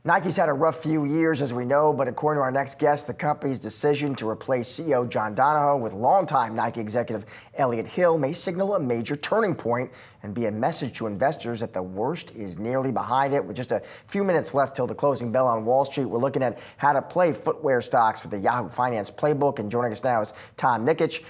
Nike's had a rough few years, as we know, but according to our next guest, the company's decision to replace CEO John Donahoe with longtime Nike executive Elliott Hill may signal a major turning point and be a message to investors that the worst is nearly behind it. With just a few minutes left till the closing bell on Wall Street, we're looking at how to play footwear stocks with the Yahoo Finance playbook. And joining us now is Tom Nikic,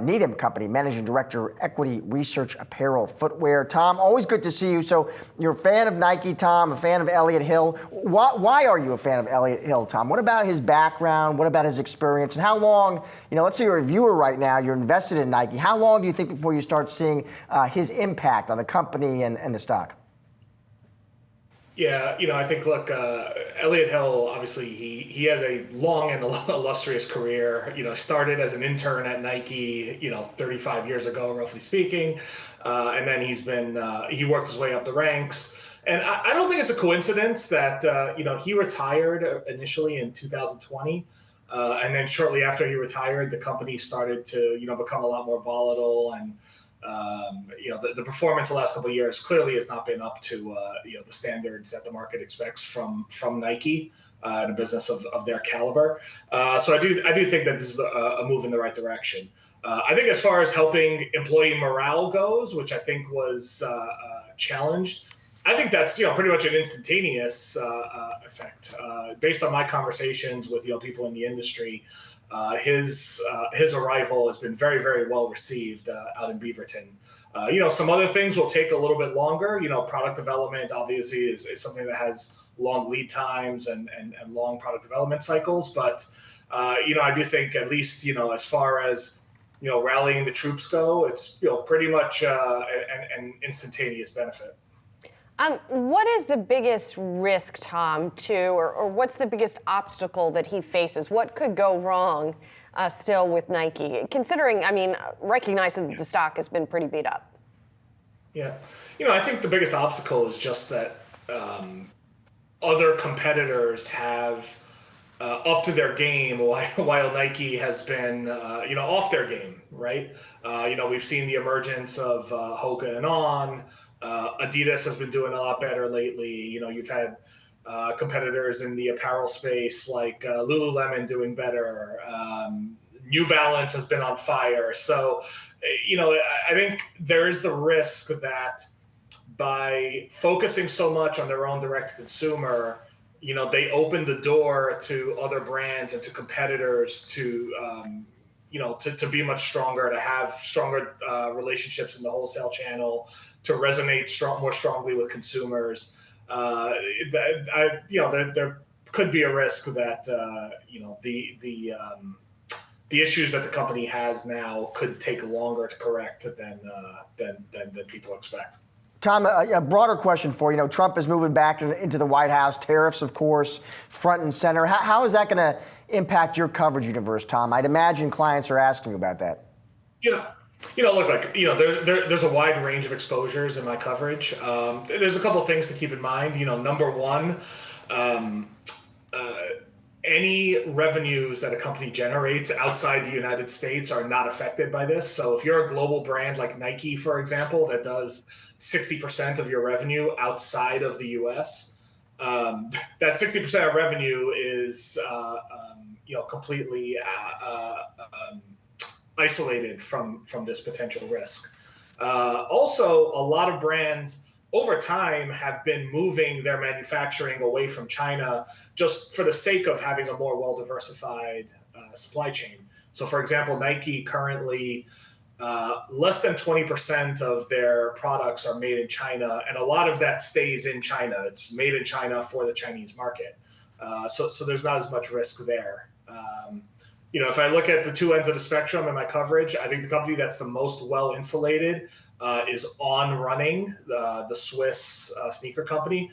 Needham Co, Managing Director, Equity Research, Apparel, Footwear. Tom, always good to see you. So you're a fan of Nike, Tom, a fan of Elliott Hill. Why are you a fan of Elliott Hill, Tom? What about his background? What about his experience? And how long, let's say you're a viewer right now, you're invested in Nike. How long do you think before you start seeing his impact on the company and the stock? Yeah, I think, look, Elliott Hill, obviously, he had a long and illustrious career. Started as an intern at Nike, 35 years ago, roughly speaking. And then he worked his way up the ranks. And I don't think it's a coincidence that, he retired initially in 2020. And then shortly after he retired, the company started to, become a lot more volatile. And, the performance the last couple of years clearly has not been up to, the standards that the market expects from Nike in a business of their caliber. So I do think that this is a move in the right direction. I think as far as helping employee morale goes, which I think was challenged, I think that's pretty much an instantaneous effect. Based on my conversations with people in the industry, his arrival has been very, very well received out in Beaverton. Some other things will take a little bit longer. Product development obviously is something that has long lead times and long product development cycles. But I do think at least as far as rallying the troops go, it's pretty much an instantaneous benefit. What is the biggest risk, Tom, or what's the biggest obstacle that he faces? What could go wrong still with Nike, considering, recognizing that the stock has been pretty beat up? Yeah. I think the biggest obstacle is just that other competitors have up to their game while Nike has been, off their game, right? We've seen the emergence of Hoka and ONON. Adidas has been doing a lot better lately. You've had competitors in the apparel space like Lululemon doing better. New Balance has been on fire. So, I think there is the risk that by focusing so much on their own direct consumer, they open the door to other brands and to competitors to be much stronger, to have stronger relationships in the wholesale channel, to resonate more strongly with consumers. There could be a risk that the issues that the company has now could take longer to correct than people expect. Tom, a broader question for you. Trump is moving back into the White House. Tariffs, of course, front and center. How is that going to impact your coverage universe, Tom? I'd imagine clients are asking about that. Yeah. There's a wide range of exposures in my coverage. There's a couple of things to keep in mind. Number one, any revenues that a company generates outside the United States are not affected by this. So if you're a global brand like Nike, for example, that does 60% of your revenue outside of the US, that 60% of revenue is completely isolated from this potential risk. Also, a lot of brands over time have been moving their manufacturing away from China just for the sake of having a more well-diversified supply chain. So, for example, Nike currently, less than 20% of their products are made in China, and a lot of that stays in China. It's made in China for the Chinese market. So there's not as much risk there. If I look at the two ends of the spectrum in my coverage, I think the company that's the most well-insulated is On Running, the Swiss sneaker company.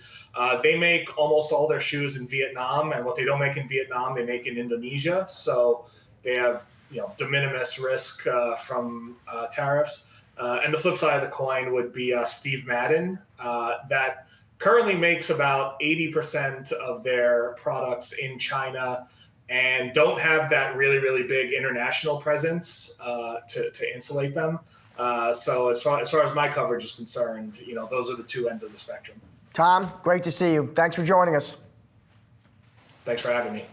They make almost all their shoes in Vietnam, and what they don't make in Vietnam, they make in Indonesia. So they have de minimis risk from tariffs. And the flip side of the coin would be Steve Madden, that currently makes about 80% of their products in China and don't have that really, really big international presence to insulate them. So as far as my coverage is concerned, those are the two ends of the spectrum. Tom, great to see you. Thanks for joining us. Thanks for having me.